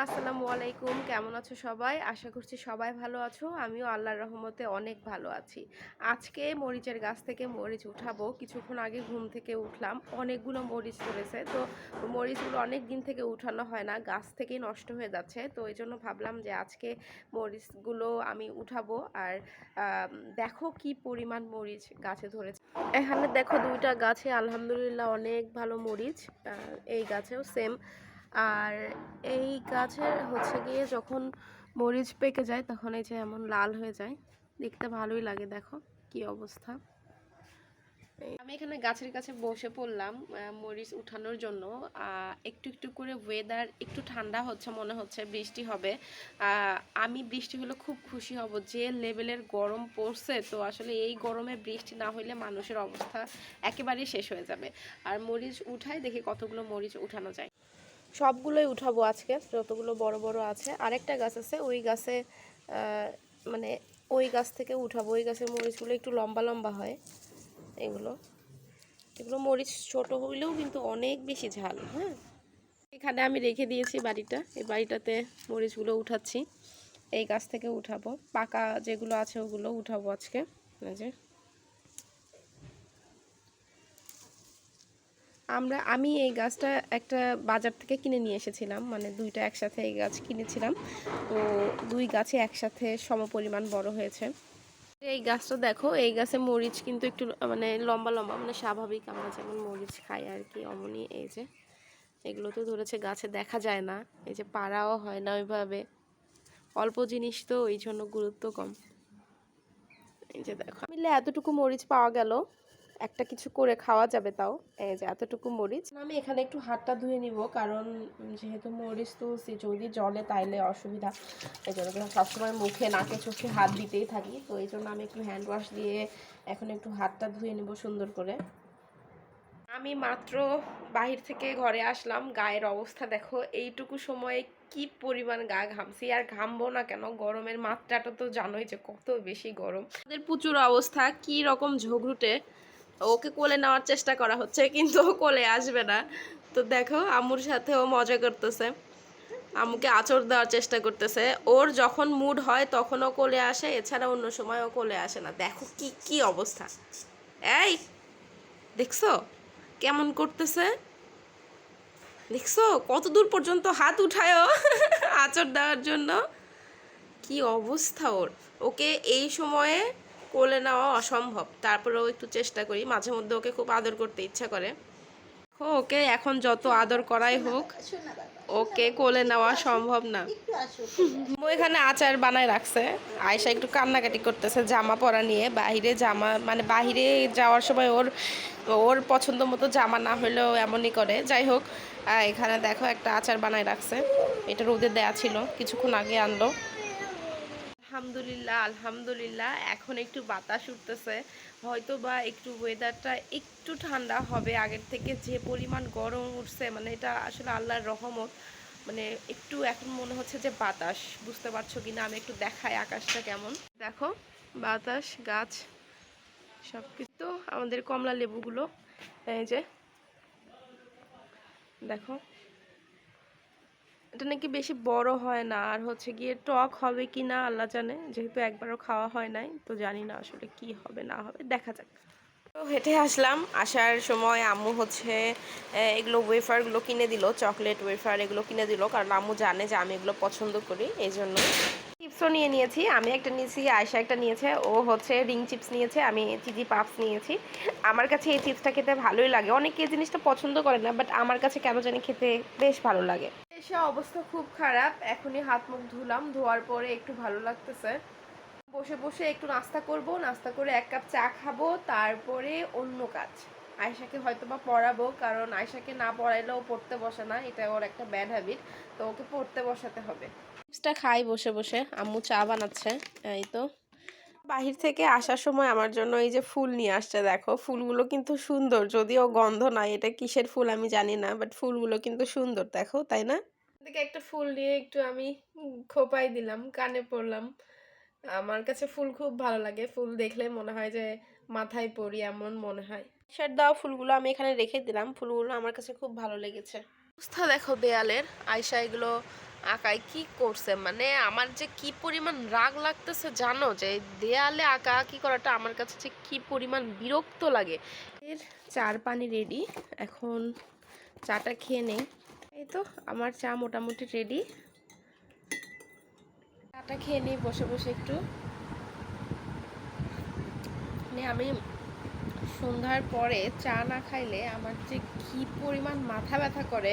আসসালামু আলাইকুম। কেমন আছো সবাই? আশা করছি সবাই ভালো আছো। আমিও আল্লাহর রহমতে অনেক ভালো আছি। আজকে মরিচের গাছ থেকে মরিচ উঠাবো। কিছুক্ষণ আগে ঘুম থেকে উঠলাম, অনেকগুলো মরিচ ধরেছে। তো মরিচগুলো অনেক দিন থেকে উঠানো হয় না, গাছ থেকেই নষ্ট হয়ে যাচ্ছে। তো এই জন্য ভাবলাম যে আজকে মরিচগুলো আমি উঠাবো। আর দেখো কি পরিমাণ মরিচ গাছে ধরেছে। এখানে দেখো দুইটা গাছে আলহামদুলিল্লাহ অনেক ভালো মরিচ। এই গাছেও সেম। আর এই গাছের হচ্ছে গিয়ে যখন মরিচ পেকে যায় তখন এই যে এমন লাল হয়ে যায়, দেখতে ভালোই লাগে। দেখো কি অবস্থা। আমি এখানে গাছের কাছে বসে পড়লাম মরিচ উঠানোর জন্য। একটু একটু করে ওয়েদার একটু ঠান্ডা হচ্ছে, মনে হচ্ছে বৃষ্টি হবে। আমি বৃষ্টি হলে খুব খুশি হব, যে লেভেলের গরম পড়ছে। তো আসলে এই গরমে বৃষ্টি না হলে মানুষের অবস্থা একেবারেই শেষ হয়ে যাবে। আর মরিচ উঠাই দেখি কতগুলো মরিচ উঠানো যায়। সবগুলোই উঠাবো আজকে, যতগুলো বড় বড় আছে। আরেকটা গাছ আছে, ওই গাছে মানে ওই গাছ থেকে উঠাবো। ওই গাছের মরিচগুলো একটু লম্বা লম্বা হয়। এগুলো এগুলো মরিচ ছোট হইলেও কিন্তু অনেক বেশি ঝাল। হ্যাঁ, এখানে আমি রেখে দিয়েছি বাড়িটা, এই বাড়িটাতে মরিচগুলো উঠাচ্ছি। এই গাছ থেকে উঠাবো, পাকা যেগুলো আছে ওগুলো উঠাবো আজকে। এই যে আমি এই গাছটা একটা বাজার থেকে কিনে নিয়ে এসেছিলাম, মানে দুইটা একসাথে এই গাছ কিনেছিলাম। তো দুই গাছে একসাথে সমপরিমাণ বড় হয়েছে। এই গাছটা দেখো, এই গাছে মরিচ কিন্তু একটু মানে লম্বা লম্বা, মানে স্বাভাবিক আমরা যেমন মরিচ খাই আর কি, অমনই। এই যে এগুলো তো ধরেছে গাছে, দেখা যায় না। এই যে পাড়াও হয় না ওইভাবে, অল্প জিনিস তো ওই জন্য গুরুত্ব কম। এই যে দেখো মিলে এতটুকু মরিচ পাওয়া গেল, একটা কিছু করে খাওয়া যাবে তাও। এই যে এতটুকু মরিচ। আমি এখানে একটু হাতটা ধুয়ে নিব, কারণ যেহেতু মরিচ তুলছি, যদি জলে তাইলে অসুবিধা। এই জন্য সবসময় মুখে নাকে চোখে হাত দিতেই থাকি। তো এই জন্য আমি একটু হ্যান্ড ওয়াশ দিয়ে এখন একটু হাতটা ধুয়ে নিব সুন্দর করে। আমি মাত্র বাহির থেকে ঘরে আসলাম, গায়ের অবস্থা দেখো। এইটুকু সময়ে কি পরিমাণ গা ঘামছি। আর ঘামবো না কেন, গরমের মাত্রাটা তো জানোই যে কত বেশি গরম। ওদের প্রচুর অবস্থা কি রকম ঝগড়ুটে। ওকে কোলে নেওয়ার চেষ্টা করা হচ্ছে কিন্তু ও কোলে আসবে না। তো দেখো আম্মুর সাথে ও মজা করতেছে, আম্মুকে আঁচড় দেওয়ার চেষ্টা করতেছে। ওর যখন মুড হয় তখন ও কোলে আসে, এছাড়া অন্য সময় ও কোলে আসে না। দেখো কি কি অবস্থা। এই দেখছো কেমন করতেছে, দেখছো কত দূর পর্যন্ত হাত উঠায় আঁচড় দেওয়ার জন্য। কি অবস্থা ওর। ওকে এই সময়ে কোলে নেওয়া অসম্ভব, তারপরেও একটু চেষ্টা করি। মাঝে মধ্যে ওকে খুব আদর করতে ইচ্ছা করে। ওকে এখন যত আদর করাই হোক, ওকে কোলে নেওয়া সম্ভব না। ও এখানে আচার বানায় রাখছে। আয়শা একটু কান্নাকাটি করতেছে জামা পরা নিয়ে। বাহিরে জামা, মানে বাহিরে যাওয়ার সময় ওর ওর পছন্দ মতো জামা না হলেও এমনই করে। যাই হোক, এখানে দেখো একটা আচার বানায় রাখছে। এটা রোদে দেয়া ছিল, কিছুক্ষণ আগে আনলো। আলহামদুলিল্লাহ আলহামদুলিল্লাহ, এখন একটু বাতাস উঠতেছে। হয়তো বা একটু ওয়েদারটা একটু ঠান্ডা হবে আগের থেকে। যে পরিমাণ গরম উঠছে, মানে এটা আসলে আল্লাহর রহমত। মানে একটু এখন মনে হচ্ছে যে বাতাস, বুঝতে পারছো কিনা আমি একটু দেখাই আকাশটা কেমন। দেখো বাতাস, গাছ, সব কিছু। আমাদের কমলা লেবুগুলো এই যে দেখো, এটা নাকি বেশি বড় হয় না, আর হচ্ছে গিয়ে টক হবে কি না আল্লাহ জানে। যেহেতু একবারও খাওয়া হয় নাই, তো জানি না আসলে কি হবে না হবে, দেখা যাক। তো হেঁটে আসলাম, আসার সময় আম্মু হচ্ছে এগুলো ওয়েফারগুলো কিনে দিল, চকলেট ওয়েফার এগুলো কিনে দিল, কারণ আম্মু জানে যে আমি এগুলো পছন্দ করি, এই জন্য। চিপসও নিয়ে নিয়েছি, আমি একটা নিয়েছি, আয়শা একটা নিয়েছে। ও হচ্ছে রিং চিপস নিয়েছে, আমি চিজি পাপস নিয়েছি। আমার কাছে এই চিপসটা খেতে ভালোই লাগে। অনেকে এই জিনিসটা পছন্দ করে না, বাট আমার কাছে কেন জানি খেতে বেশ ভালো লাগে। এসে অবস্থা খুব খারাপ, এখনই হাত মুখ ধুলাম, ধোয়ার পরে একটু ভালো লাগতেছে। বসে বসে একটু নাস্তা করব, নাস্তা করে এক কাপ চা খাবো, তারপরে অন্য কাজ। আয়শাকে হয়তো বা পড়াবো, কারণ আয়শাকে না পড়াইলেও পড়তে বসে না, এটা ওর একটা ব্যাড হ্যাবিট। তো ওকে পড়তে বসাতে হবে। চিপসটা খাই বসে বসে, আম্মু চা বানাচ্ছে। এই তো বাহির থেকে আসার সময় আমার জন্য এই যে ফুল নিয়ে আসছে। দেখো ফুলগুলো কিন্তু সুন্দর, যদিও গন্ধ নাই, এটা কিসের ফুল আমি জানি না, বাট ফুলগুলো কিন্তু সুন্দর দেখো, তাই না? এদিকে একটা ফুল নিয়ে একটু আমি খোপাই দিলাম, কানে পড়লাম। আমার কাছে ফুল খুব ভালো লাগে, ফুল দেখলে মনে হয় যে মাথায় পড়ি, এমন মনে হয়। শার্ট দেওয়া ফুলগুলো আমি এখানে রেখে দিলাম, ফুলগুলো আমার কাছে খুব ভালো লেগেছে। অবস্থা দেখো দেয়ালের, আয়শা এগুলো আকাই কি করছে, মানে আমার যে কি পরিমাণ রাগ লাগতেছে জানো, যে দেয়ালে আঁকা আঁকি করাটা আমার কাছে যে কি পরিমাণ বিরক্ত লাগে। এর চার পানি রেডি, এখন চাটা খেয়ে নেই। এই তো আমার চা মোটামুটি রেডি, চাটা খেয়ে নিই বসে বসে একটু। আমি সন্ধ্যার পরে চা না খাইলে আমার যে কি পরিমাণ মাথা ব্যথা করে।